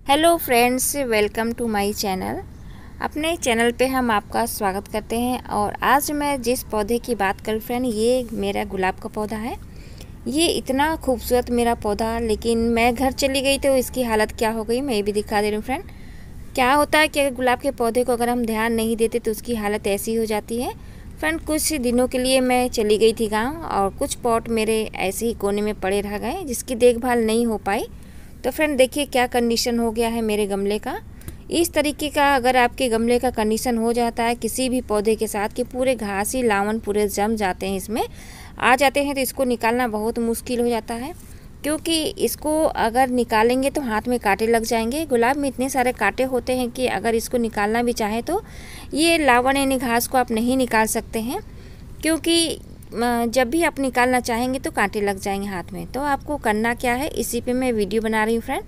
Hello friends, welcome to my channel. अपने channel पे हम आपका स्वागत करते हैं। और आज मैं जिस पौधे की बात करूँ फ्रेंड, ये मेरा गुलाब का पौधा है। ये इतना खूबसूरत मेरा पौधा, लेकिन मैं घर चली गई तो इसकी हालत क्या हो गई मैं ये भी दिखा दे रही हूँ फ्रेंड। क्या होता है कि अगर गुलाब के पौधे को अगर हम ध्यान नहीं देते तो उसकी हालत ऐसी हो जाती है। फ्रेंड, कुछ दिनों के लिए मैं चली गई थी गाँव और कुछ पॉट मेरे ऐसे ही कोने में पड़े रह गए जिसकी देखभाल नहीं हो पाई। तो फ्रेंड देखिए क्या कंडीशन हो गया है मेरे गमले का। इस तरीके का अगर आपके गमले का कंडीशन हो जाता है किसी भी पौधे के साथ कि पूरे घासी लावन पूरे जम जाते हैं, इसमें आ जाते हैं, तो इसको निकालना बहुत मुश्किल हो जाता है। क्योंकि इसको अगर निकालेंगे तो हाथ में कांटे लग जाएंगे। गुलाब में इतने सारे कांटे होते हैं कि अगर इसको निकालना भी चाहे तो ये लावन यानी घास को आप नहीं निकाल सकते हैं, क्योंकि जब भी आप निकालना चाहेंगे तो कांटे लग जाएंगे हाथ में। तो आपको करना क्या है, इसी पे मैं वीडियो बना रही हूँ फ्रेंड।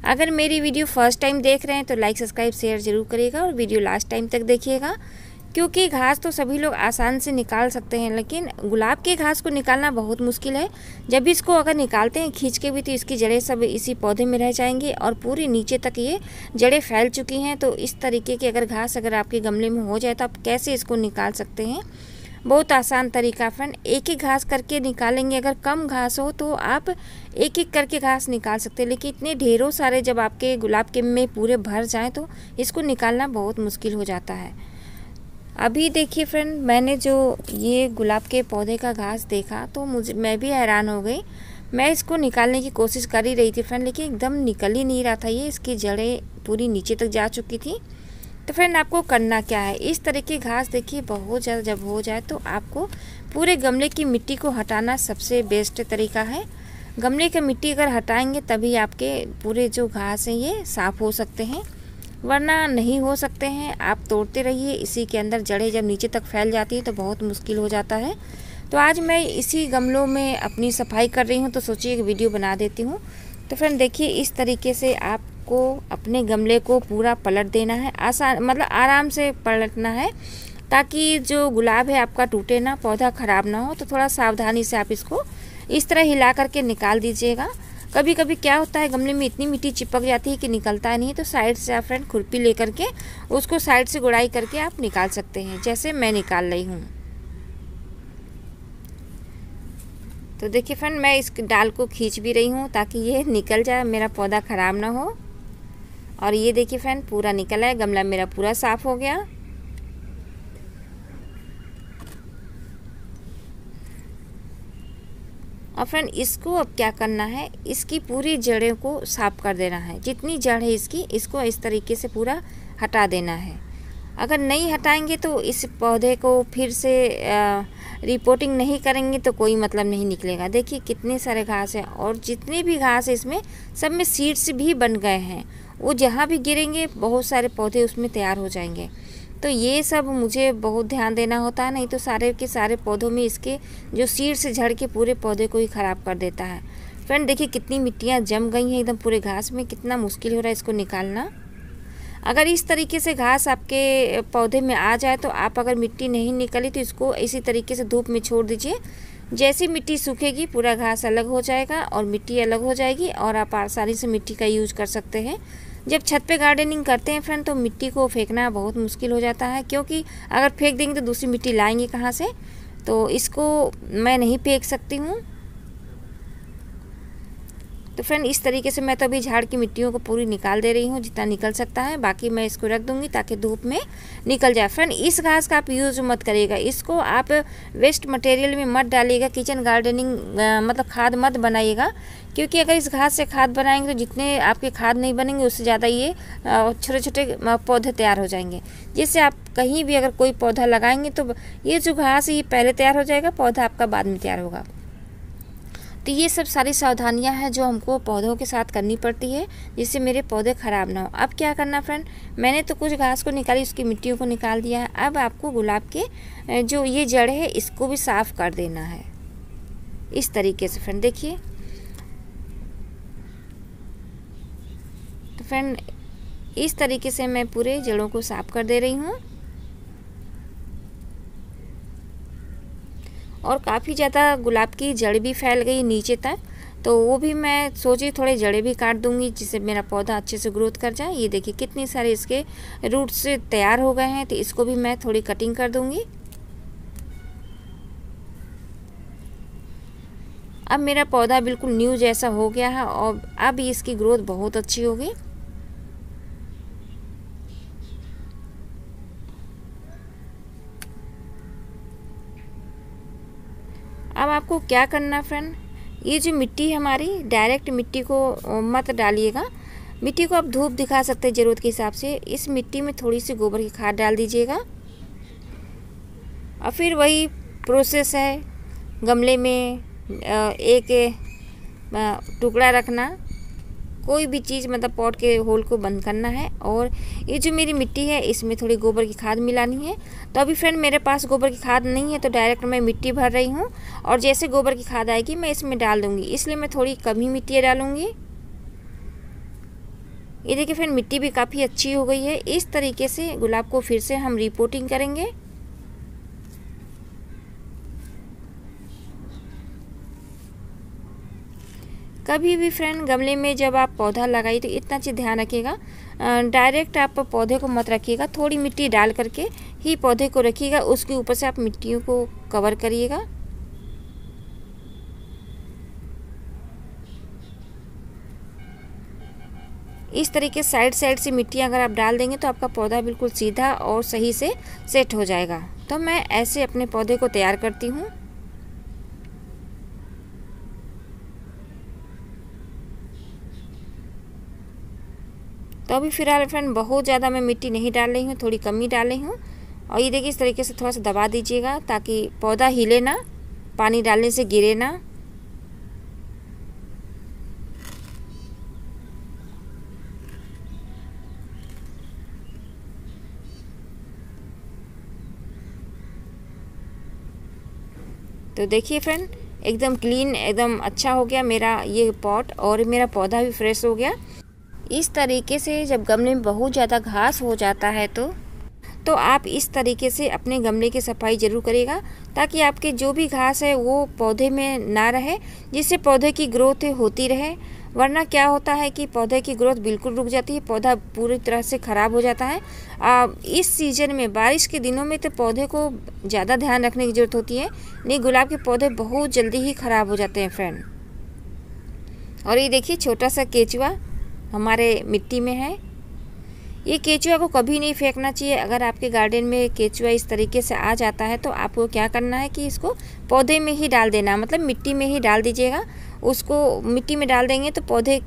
अगर मेरी वीडियो फर्स्ट टाइम देख रहे हैं तो लाइक सब्सक्राइब शेयर ज़रूर करिएगा और वीडियो लास्ट टाइम तक देखिएगा। क्योंकि घास तो सभी लोग आसान से निकाल सकते हैं, लेकिन गुलाब के घास को निकालना बहुत मुश्किल है। जब भी इसको अगर निकालते हैं खींच के भी तो इसकी जड़ें सब इसी पौधे में रह जाएंगी और पूरी नीचे तक ये जड़ें फैल चुकी हैं। तो इस तरीके की अगर घास अगर आपके गमले में हो जाए तो आप कैसे इसको निकाल सकते हैं। बहुत आसान तरीका फ्रेंड, एक एक घास करके निकालेंगे। अगर कम घास हो तो आप एक एक करके घास निकाल सकते हैं, लेकिन इतने ढेरों सारे जब आपके गुलाब के में पूरे भर जाएं तो इसको निकालना बहुत मुश्किल हो जाता है। अभी देखिए फ्रेंड, मैंने जो ये गुलाब के पौधे का घास देखा तो मैं भी हैरान हो गई। मैं इसको निकालने की कोशिश कर ही रही थी फ्रेंड, लेकिन एकदम निकल ही नहीं रहा था। ये इसकी जड़ें पूरी नीचे तक जा चुकी थी। तो फ्रेंड आपको करना क्या है, इस तरह की घास देखिए बहुत ज़्यादा जब हो जाए तो आपको पूरे गमले की मिट्टी को हटाना सबसे बेस्ट तरीका है। गमले की मिट्टी अगर हटाएंगे तभी आपके पूरे जो घास हैं ये साफ़ हो सकते हैं, वरना नहीं हो सकते हैं। आप तोड़ते रहिए, इसी के अंदर जड़ें जब नीचे तक फैल जाती है तो बहुत मुश्किल हो जाता है। तो आज मैं इसी गमलों में अपनी सफाई कर रही हूँ, तो सोचिए एक वीडियो बना देती हूँ। तो फ्रेंड देखिए इस तरीके से आपको अपने गमले को पूरा पलट देना है। आसान मतलब आराम से पलटना है ताकि जो गुलाब है आपका टूटे ना, पौधा ख़राब ना हो। तो थोड़ा सावधानी से आप इसको इस तरह हिला करके निकाल दीजिएगा। कभी कभी क्या होता है गमले में इतनी मिट्टी चिपक जाती है कि निकलता नहीं है, तो साइड से आप फ्रेंड खुरपी ले करके उसको साइड से गुड़ाई करके आप निकाल सकते हैं, जैसे मैं निकाल रही हूँ। तो देखिए फ्रेंड मैं इस डाल को खींच भी रही हूँ ताकि ये निकल जाए, मेरा पौधा ख़राब ना हो। और ये देखिए फ्रेंड पूरा निकला है, गमला मेरा पूरा साफ़ हो गया। और फ्रेंड इसको अब क्या करना है, इसकी पूरी जड़ों को साफ कर देना है। जितनी जड़ है इसको इस तरीके से पूरा हटा देना है। अगर नहीं हटाएंगे तो इस पौधे को फिर से रिपोर्टिंग नहीं करेंगे तो कोई मतलब नहीं निकलेगा। देखिए कितने सारे घास हैं और जितने भी घास है इसमें सब में सीड्स भी बन गए हैं। वो जहाँ भी गिरेंगे बहुत सारे पौधे उसमें तैयार हो जाएंगे। तो ये सब मुझे बहुत ध्यान देना होता है, नहीं तो सारे के सारे पौधों में इसके जो सीड्स झड़ के पूरे पौधे को ही ख़राब कर देता है। फ्रेंड देखिए कितनी मिट्टियाँ जम गई हैं एकदम पूरे घास में, कितना मुश्किल हो रहा है इसको निकालना। अगर इस तरीके से घास आपके पौधे में आ जाए तो आप अगर मिट्टी नहीं निकली तो इसको इसी तरीके से धूप में छोड़ दीजिए। जैसी मिट्टी सूखेगी पूरा घास अलग हो जाएगा और मिट्टी अलग हो जाएगी और आप आसानी से मिट्टी का यूज़ कर सकते हैं। जब छत पे गार्डनिंग करते हैं फ्रेंड तो मिट्टी को फेंकना बहुत मुश्किल हो जाता है, क्योंकि अगर फेंक देंगे तो दूसरी मिट्टी लाएंगे कहाँ से। तो इसको मैं नहीं फेंक सकती हूँ। तो फ्रेंड इस तरीके से मैं तो अभी झाड़ की मिट्टियों को पूरी निकाल दे रही हूँ जितना निकल सकता है, बाकी मैं इसको रख दूँगी ताकि धूप में निकल जाए। फ्रेंड इस घास का आप यूज़ मत करिएगा, इसको आप वेस्ट मटेरियल में मत डालिएगा, किचन गार्डनिंग मतलब खाद मत बनाइएगा। क्योंकि अगर इस घास से खाद बनाएंगे तो जितने आपके खाद नहीं बनेंगे उससे ज़्यादा ये छोटे छोटे पौधे तैयार हो जाएंगे। जिससे आप कहीं भी अगर कोई पौधा लगाएंगे तो ये जो घास है ये पहले तैयार हो जाएगा, पौधा आपका बाद में तैयार होगा। तो ये सब सारी सावधानियां हैं जो हमको पौधों के साथ करनी पड़ती है जिससे मेरे पौधे ख़राब ना हो। अब क्या करना फ्रेंड, मैंने तो कुछ घास को निकाली, उसकी मिट्टियों को निकाल दिया है। अब आपको गुलाब के जो ये जड़ है इसको भी साफ़ कर देना है इस तरीके से। फ्रेंड देखिए, तो फ्रेंड इस तरीके से मैं पूरे जड़ों को साफ़ कर दे रही हूँ। और काफ़ी ज़्यादा गुलाब की जड़ भी फैल गई नीचे तक, तो वो भी मैं सोची थोड़े जड़ें भी काट दूंगी, जिससे मेरा पौधा अच्छे से ग्रोथ कर जाए। ये देखिए कितनी सारे इसके रूट्स तैयार हो गए हैं, तो इसको भी मैं थोड़ी कटिंग कर दूंगी। अब मेरा पौधा बिल्कुल न्यू जैसा हो गया है और अब इसकी ग्रोथ बहुत अच्छी होगी। अब आपको क्या करना फ्रेंड, ये जो मिट्टी है हमारी, डायरेक्ट मिट्टी को मत डालिएगा। मिट्टी को आप धूप दिखा सकते हैं ज़रूरत के हिसाब से। इस मिट्टी में थोड़ी सी गोबर की खाद डाल दीजिएगा और फिर वही प्रोसेस है, गमले में एक टुकड़ा रखना, कोई भी चीज़ मतलब पॉट के होल को बंद करना है। और ये जो मेरी मिट्टी है इसमें थोड़ी गोबर की खाद मिलानी है। तो अभी फ्रेंड मेरे पास गोबर की खाद नहीं है, तो डायरेक्ट मैं मिट्टी भर रही हूँ और जैसे गोबर की खाद आएगी मैं इसमें डाल दूँगी, इसलिए मैं थोड़ी कम ही मिट्टी डालूँगी। ये देखिए फ्रेंड मिट्टी भी काफ़ी अच्छी हो गई है। इस तरीके से गुलाब को फिर से हम रिपोर्टिंग करेंगे। कभी भी फ्रेंड गमले में जब आप पौधा लगाइए तो इतना चीज़ ध्यान रखिएगा, डायरेक्ट आप पौधे को मत रखिएगा, थोड़ी मिट्टी डाल करके ही पौधे को रखिएगा, उसके ऊपर से आप मिट्टियों को कवर करिएगा। इस तरीके साइड से मिट्टियाँ अगर आप डाल देंगे तो आपका पौधा बिल्कुल सीधा और सही से सेट हो जाएगा। तो मैं ऐसे अपने पौधे को तैयार करती हूँ। तो अभी फ़िलहाल फ्रेंड बहुत ज़्यादा मैं मिट्टी नहीं डाल रही हूँ, थोड़ी कम ही डाल रही हूँ। और ये देखिए इस तरीके से थोड़ा सा दबा दीजिएगा ताकि पौधा हिले ना, पानी डालने से गिरे ना। तो देखिए फ्रेंड एकदम क्लीन, एकदम अच्छा हो गया मेरा ये पॉट और मेरा पौधा भी फ्रेश हो गया। इस तरीके से जब गमले में बहुत ज़्यादा घास हो जाता है तो आप इस तरीके से अपने गमले की सफाई ज़रूर करिएगा, ताकि आपके जो भी घास है वो पौधे में ना रहे, जिससे पौधे की ग्रोथ होती रहे। वरना क्या होता है कि पौधे की ग्रोथ बिल्कुल रुक जाती है, पौधा पूरी तरह से ख़राब हो जाता है। इस सीज़न में बारिश के दिनों में तो पौधे को ज़्यादा ध्यान रखने की ज़रूरत होती है, नहीं गुलाब के पौधे बहुत जल्दी ही ख़राब हो जाते हैं फ्रेंड। और ये देखिए छोटा सा केचुआ हमारे मिट्टी में है। ये केचुआ को कभी नहीं फेंकना चाहिए। अगर आपके गार्डन में केचुआ इस तरीके से आ जाता है तो आपको क्या करना है कि इसको पौधे में ही डाल देना, मतलब मिट्टी में ही डाल दीजिएगा। उसको मिट्टी में डाल देंगे तो पौधे,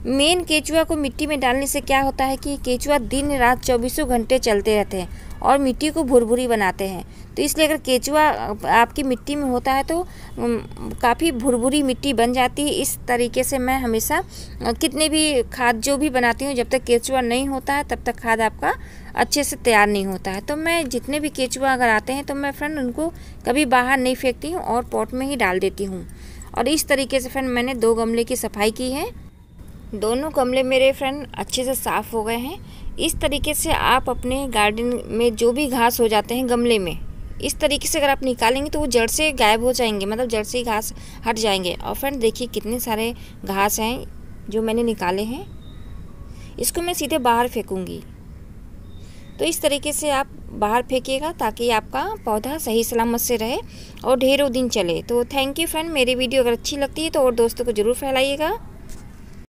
मेन केचुआ को मिट्टी में डालने से क्या होता है कि केचुआ दिन रात 24 घंटे चलते रहते हैं और मिट्टी को भुरभुरी बनाते हैं। तो इसलिए अगर केचुआ आपकी मिट्टी में होता है तो काफ़ी भुरभुरी मिट्टी बन जाती है। इस तरीके से मैं हमेशा कितने भी खाद जो भी बनाती हूँ, जब तक केचुआ नहीं होता है तब तक खाद आपका अच्छे से तैयार नहीं होता है। तो मैं जितने भी केचुआ अगर आते हैं तो मैं फ्रेंड उनको कभी बाहर नहीं फेंकती हूँ और पॉट में ही डाल देती हूँ। और इस तरीके से फ्रेंड मैंने 2 गमले की सफाई की है। दोनों गमले मेरे फ्रेंड अच्छे से साफ़ हो गए हैं। इस तरीके से आप अपने गार्डन में जो भी घास हो जाते हैं गमले में, इस तरीके से अगर आप निकालेंगे तो वो जड़ से गायब हो जाएंगे, मतलब जड़ से ही घास हट जाएंगे। और फ्रेंड देखिए कितने सारे घास हैं जो मैंने निकाले हैं, इसको मैं सीधे बाहर फेंकूँगी। तो इस तरीके से आप बाहर फेंकिएगा ताकि आपका पौधा सही सलामत से रहे और ढेरों दिन चले। तो थैंक यू फ्रेंड, मेरी वीडियो अगर अच्छी लगती है तो और दोस्तों को ज़रूर फैलाइएगा।